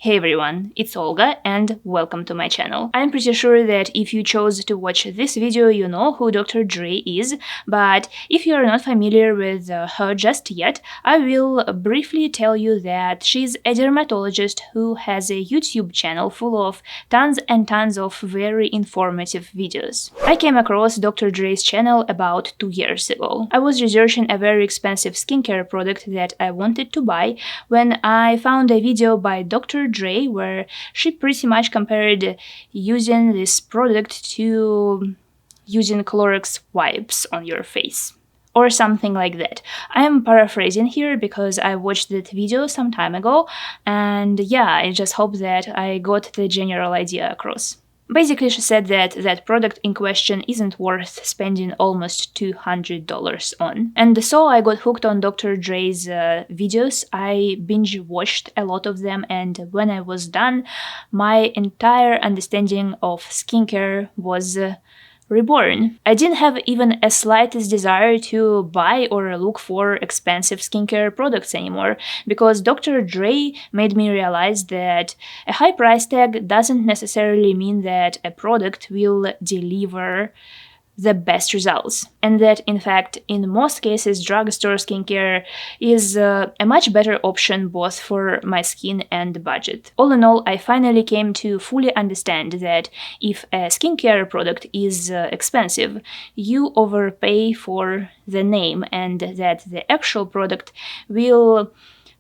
Hey everyone, it's Olga and welcome to my channel. I'm pretty sure that if you chose to watch this video, you know who Dr. Dre is, but if you are not familiar with her just yet, I will briefly tell you that she's a dermatologist who has a YouTube channel full of tons and tons of very informative videos. I came across Dr. Dre's channel about 2 years ago. I was researching a very expensive skincare product that I wanted to buy when I found a video by Dr. Dray where she pretty much compared using this product to using Clorox wipes on your face. Or something like that. I am paraphrasing here because I watched that video some time ago, and yeah, I just hope that I got the general idea across. Basically, she said that that product in question isn't worth spending almost $200 on. And so I got hooked on Dr. Dre's videos. I binge-watched a lot of them, and when I was done, my entire understanding of skincare was reborn. I didn't have even a slightest desire to buy or look for expensive skincare products anymore, because Dr. Dre made me realize that a high price tag doesn't necessarily mean that a product will deliver the best results, and that in fact in most cases drugstore skincare is a much better option both for my skin and budget. All in all, I finally came to fully understand that if a skincare product is expensive, you overpay for the name, and that the actual product will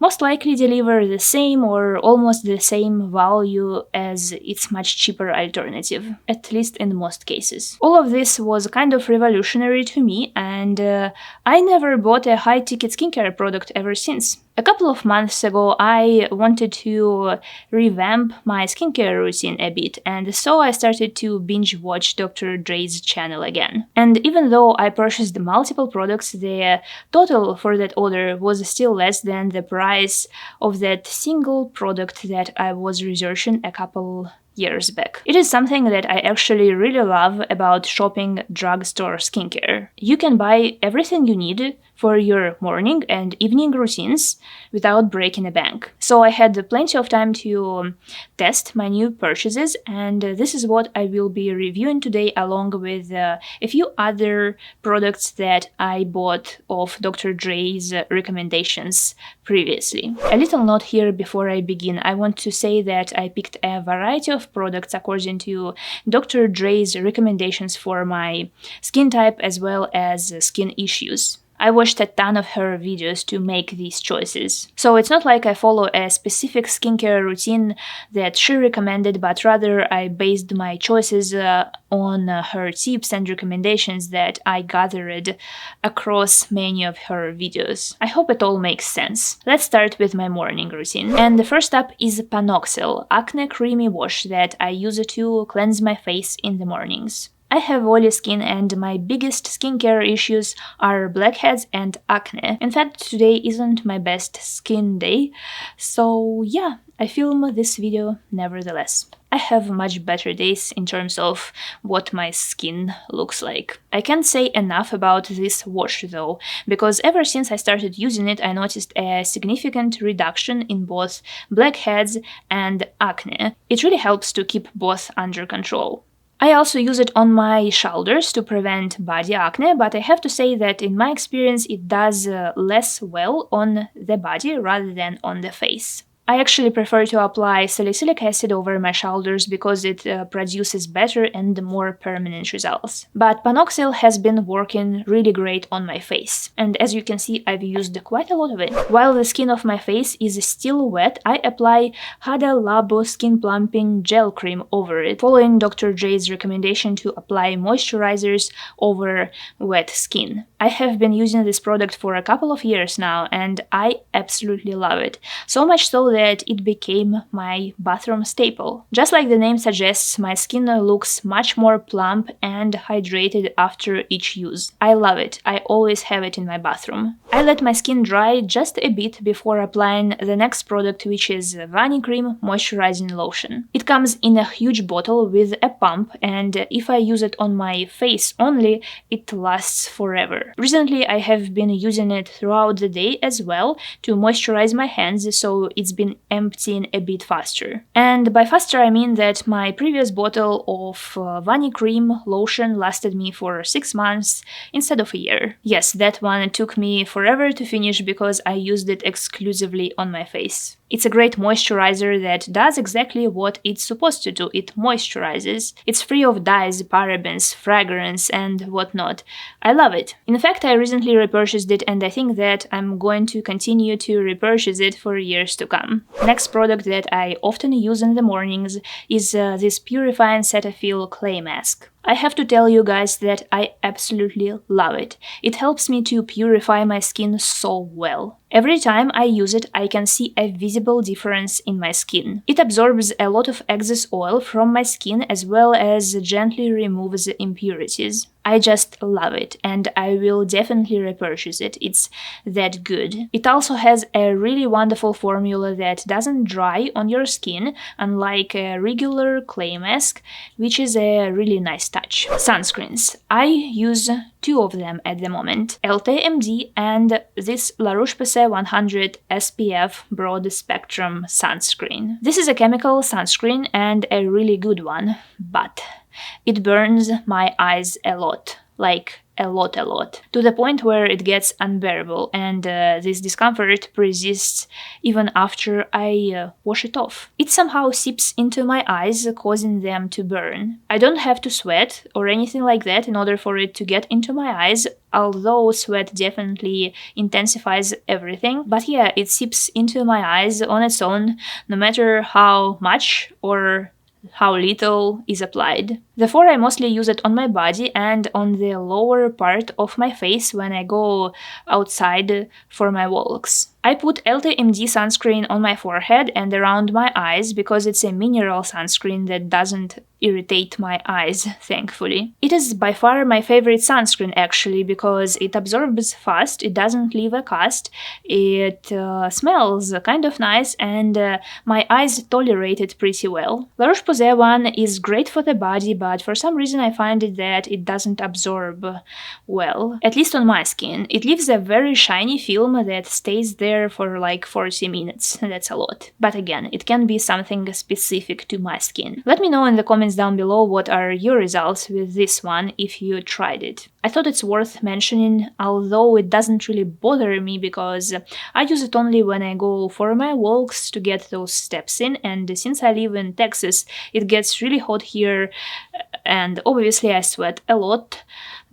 most likely deliver the same or almost the same value as its much cheaper alternative, at least in most cases. All of this was kind of revolutionary to me, and I never bought a high-ticket skincare product ever since. A couple of months ago, I wanted to revamp my skincare routine a bit, and so I started to binge-watch Dr. Dre's channel again. And even though I purchased multiple products, the total for that order was still less than the price of that single product that I was researching a couple years back. It is something that I actually really love about shopping drugstore skincare. You can buy everything you need for your morning and evening routines without breaking a bank. So I had plenty of time to test my new purchases, and this is what I will be reviewing today, along with a few other products that I bought of Dr. Dre's recommendations previously. A little note here before I begin. I want to say that I picked a variety of products according to Dr. Dre's recommendations for my skin type as well as skin issues. I watched a ton of her videos to make these choices. So it's not like I follow a specific skincare routine that she recommended, but rather I based my choices on her tips and recommendations that I gathered across many of her videos. I hope it all makes sense. Let's start with my morning routine. And the first up is Panoxyl Acne Creamy Wash that I use to cleanse my face in the mornings. I have oily skin, and my biggest skincare issues are blackheads and acne. In fact, today isn't my best skin day, so yeah, I film this video nevertheless. I have much better days in terms of what my skin looks like. I can't say enough about this wash though, because ever since I started using it, I noticed a significant reduction in both blackheads and acne. It really helps to keep both under control. I also use it on my shoulders to prevent body acne, but I have to say that in my experience it does less well on the body rather than on the face. I actually prefer to apply salicylic acid over my shoulders because it produces better and more permanent results. But Panoxyl has been working really great on my face, and as you can see, I've used quite a lot of it. While the skin of my face is still wet, I apply Hada Labo Skin Plumping Gel Cream over it, following Dr. Dre's recommendation to apply moisturizers over wet skin. I have been using this product for a couple of years now, and I absolutely love it. So much so that it became my bathroom staple. Just like the name suggests, my skin looks much more plump and hydrated after each use. I love it. I always have it in my bathroom. I let my skin dry just a bit before applying the next product, which is Vani Cream Moisturizing Lotion. It comes in a huge bottle with a pump, and if I use it on my face only, it lasts forever. faster. Recently I have been using it throughout the day as well to moisturize my hands, so it's been emptying a bit faster. And by faster I mean that my previous bottle of Vani cream lotion lasted me for 6 months instead of a year. Yes, that one took me forever to finish because I used it exclusively on my face. It's a great moisturizer that does exactly what it's supposed to do. It moisturizes. It's free of dyes, parabens, fragrance, and whatnot. I love it. In fact, I recently repurchased it and I think that I'm going to continue to repurchase it for years to come. Next product that I often use in the mornings is this Purifying Cetaphil clay mask. I have to tell you guys that I absolutely love it. It helps me to purify my skin so well. Every time I use it, I can see a visible difference in my skin. It absorbs a lot of excess oil from my skin as well as gently removes impurities. I just love it and I will definitely repurchase it. It's that good. It also has a really wonderful formula that doesn't dry on your skin, unlike a regular clay mask, which is a really nice touch. Sunscreens. I use 2 of them at the moment, LTMD and this La Roche-Posay 100 SPF Broad Spectrum Sunscreen. This is a chemical sunscreen and a really good one, but it burns my eyes a lot, like a lot, to the point where it gets unbearable, and this discomfort persists even after I wash it off. It somehow seeps into my eyes, causing them to burn. I don't have to sweat or anything like that in order for it to get into my eyes, although sweat definitely intensifies everything. But yeah, it seeps into my eyes on its own, no matter how much or how little is applied. Therefore, I mostly use it on my body and on the lower part of my face when I go outside for my walks. I put LTMD sunscreen on my forehead and around my eyes because it's a mineral sunscreen that doesn't irritate my eyes, thankfully. It is by far my favorite sunscreen actually because it absorbs fast, it doesn't leave a cast, it smells kind of nice, and my eyes tolerate it pretty well. La Roche-Posay one is great for the body, but for some reason I find it that it doesn't absorb well, at least on my skin. It leaves a very shiny film that stays there for like 40 minutes. That's a lot. But again, it can be something specific to my skin. Let me know in the comments down below what are your results with this one if you tried it. I thought it's worth mentioning, although it doesn't really bother me because I use it only when I go for my walks to get those steps in, and since I live in Texas, it gets really hot here and obviously I sweat a lot.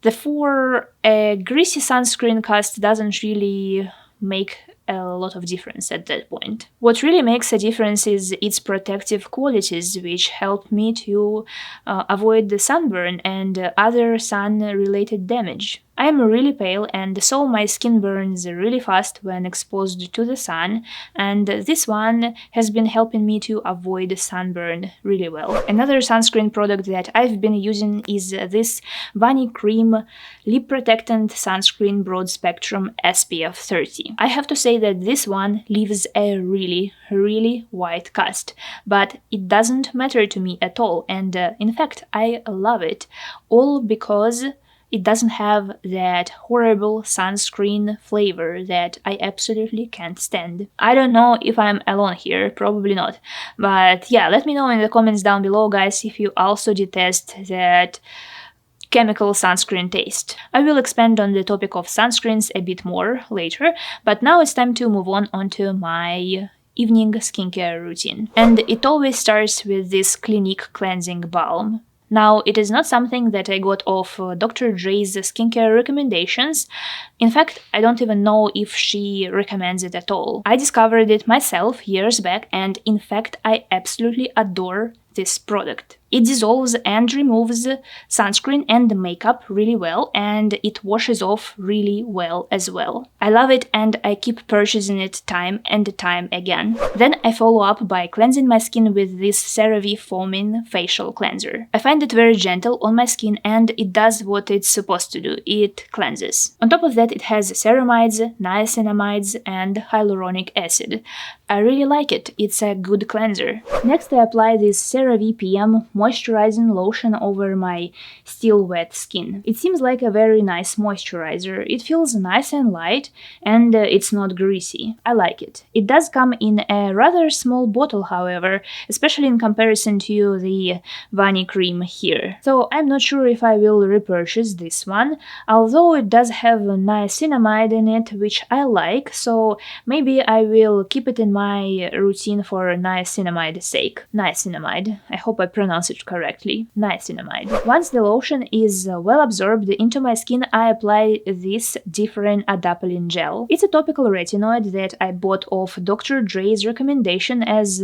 Therefore, a greasy sunscreen cast doesn't really make a lot of difference at that point. What really makes a difference is its protective qualities, which help me to avoid the sunburn and other sun-related damage. I am really pale and so my skin burns really fast when exposed to the sun, and this one has been helping me to avoid sunburn really well. Another sunscreen product that I've been using is this Vani Cream Lip Protectant Sunscreen Broad Spectrum SPF 30. I have to say that this one leaves a really white cast, but it doesn't matter to me at all, and in fact I love it, all because it doesn't have that horrible sunscreen flavor that I absolutely can't stand. I don't know if I'm alone here, probably not. But yeah, let me know in the comments down below, guys, if you also detest that chemical sunscreen taste. I will expand on the topic of sunscreens a bit more later, but now it's time to move on onto my evening skincare routine. And it always starts with this Clinique cleansing balm. Now, it is not something that I got off Dr. Dre's skincare recommendations. In fact, I don't even know if she recommends it at all. I discovered it myself years back, and in fact, I absolutely adore this product. It dissolves and removes sunscreen and makeup really well, and it washes off really well as well. I love it and I keep purchasing it time and time again. Then I follow up by cleansing my skin with this Cerave foaming facial cleanser. I find it very gentle on my skin and it does what it's supposed to do. It cleanses. On top of that, it has ceramides, niacinamides, and hyaluronic acid. I really like it. It's a good cleanser. Next, I apply this Cerave PM moisturizing lotion over my still wet skin. It seems like a very nice moisturizer. It feels nice and light, and it's not greasy. I like it. It does come in a rather small bottle, however, especially in comparison to the Vani cream here. So I'm not sure if I will repurchase this one, although it does have niacinamide in it, which I like, so maybe I will keep it in my routine for niacinamide's sake. Niacinamide. I hope I pronounce it correctly. Niacinamide. Once the lotion is well absorbed into my skin, I apply this different adapalene gel. It's a topical retinoid that I bought off Dr. Dre's recommendation, as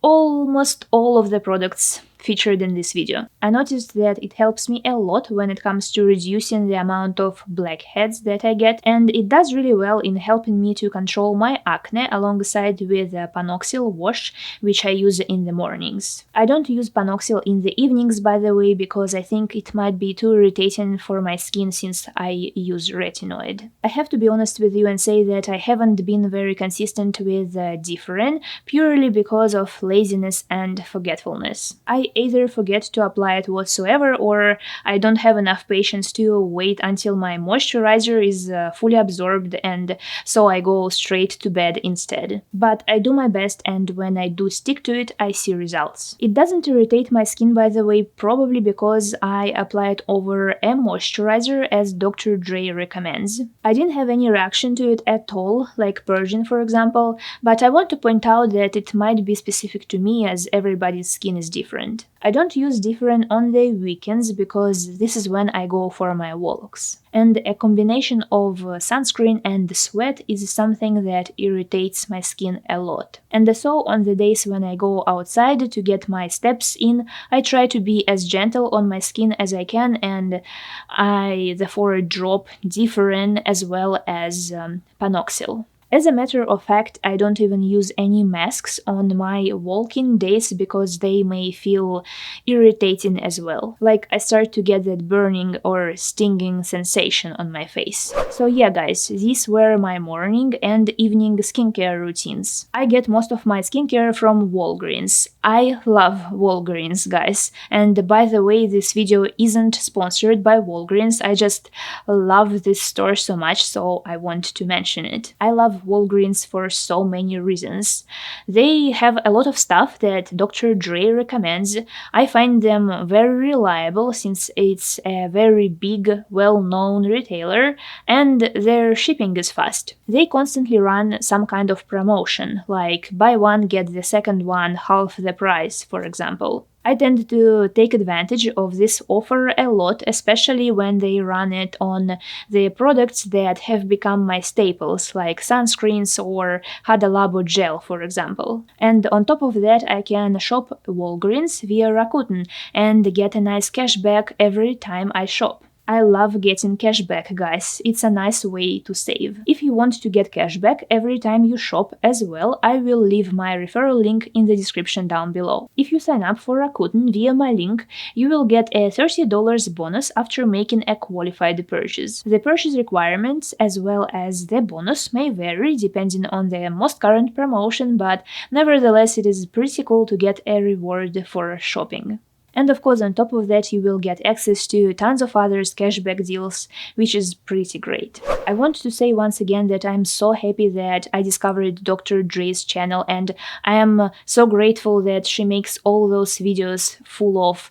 almost all of the products featured in this video. I noticed that it helps me a lot when it comes to reducing the amount of blackheads that I get, and it does really well in helping me to control my acne alongside with a panoxyl wash, which I use in the mornings. I don't use panoxyl in the evenings, by the way, because I think it might be too irritating for my skin since I use retinoid. I have to be honest with you and say that I haven't been very consistent with different, purely because of laziness and forgetfulness. I either forget to apply it whatsoever, or I don't have enough patience to wait until my moisturizer is fully absorbed, and so I go straight to bed instead. But I do my best, and when I do stick to it, I see results. It doesn't irritate my skin, by the way, probably because I apply it over a moisturizer as Dr. Dre recommends. I didn't have any reaction to it at all, like purging for example, but I want to point out that it might be specific to me, as everybody's skin is different. I don't use different on the weekends because this is when I go for my walks. And a combination of sunscreen and sweat is something that irritates my skin a lot. And so on the days when I go outside to get my steps in, I try to be as gentle on my skin as I can, and I therefore drop different as well as panoxyl. As a matter of fact, I don't even use any masks on my walking days because they may feel irritating as well. Like I start to get that burning or stinging sensation on my face. So yeah guys, these were my morning and evening skincare routines. I get most of my skincare from Walgreens. I love Walgreens, guys. And by the way, this video isn't sponsored by Walgreens. I just love this store so much, so I want to mention it. I love Walgreens for so many reasons. They have a lot of stuff that Dr. Dre recommends. I find them very reliable since it's a very big, well-known retailer, and their shipping is fast. They constantly run some kind of promotion, like buy one get the second one half the price, for example. I tend to take advantage of this offer a lot, especially when they run it on the products that have become my staples, like sunscreens or Hada Labo gel, for example. And on top of that, I can shop Walgreens via Rakuten and get a nice cashback every time I shop. I love getting cashback, guys. It's a nice way to save. If you want to get cashback every time you shop as well, I will leave my referral link in the description down below. If you sign up for Rakuten via my link, you will get a $30 bonus after making a qualified purchase. The purchase requirements as well as the bonus may vary depending on the most current promotion, but nevertheless it is pretty cool to get a reward for shopping. And of course, on top of that, you will get access to tons of others cashback deals, which is pretty great. I want to say once again that I'm so happy that I discovered Dr. Dre's channel, and I am so grateful that she makes all those videos full of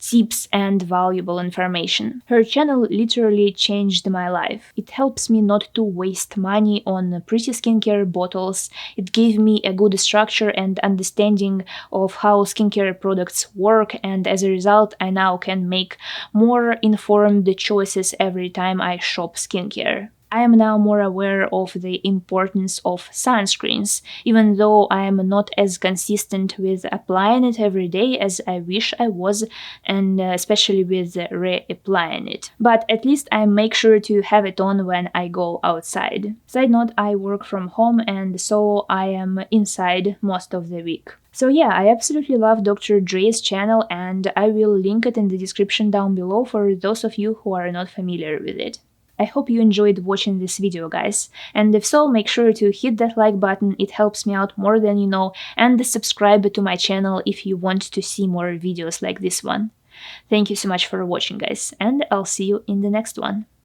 tips and valuable information. Her channel literally changed my life. It helps me not to waste money on pretty skincare bottles. It gave me a good structure and understanding of how skincare products work, and as a result I now can make more informed choices every time I shop skincare. I am now more aware of the importance of sunscreens, even though I am not as consistent with applying it every day as I wish I was, and especially with reapplying it. But at least I make sure to have it on when I go outside. Side note, I work from home, and so I am inside most of the week. So yeah, I absolutely love Dr. Dre's channel, and I will link it in the description down below for those of you who are not familiar with it. I hope you enjoyed watching this video, guys. And if so, make sure to hit that like button, it helps me out more than you know, and subscribe to my channel if you want to see more videos like this one. Thank you so much for watching, guys, and I'll see you in the next one.